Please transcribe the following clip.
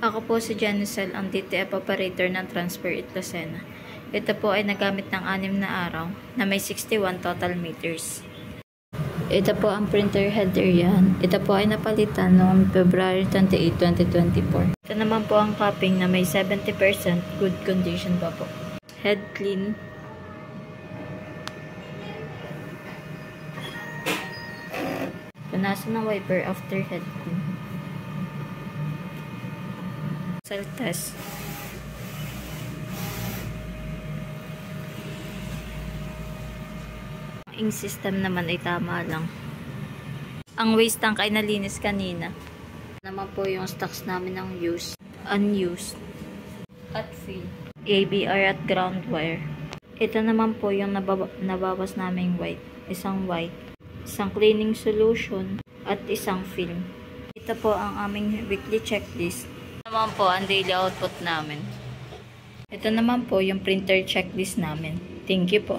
Ako po si Janicel, ang DTF operator ng Transfer It Lucena. Ito po ay nagamit ng 6 na araw na may 61 total meters. Ito po ang printer header yan. Ito po ay napalitan noong February 28, 2024. Ito naman po ang cupping na may 70% good condition pa po. Head clean. Punasan ng wiper after head clean. Self test. Ang ink system naman ay tama lang. Ang waste tank ay nalinis kanina. Naman po yung stocks namin ng used, unused, at fill. ABR at ground wire. Ito naman po yung nabawas naming white. Isang white, isang cleaning solution, at isang film. Ito po ang aming weekly checklist. Ito naman po ang daily output namin. Ito naman po yung printer checklist namin. Thank you po.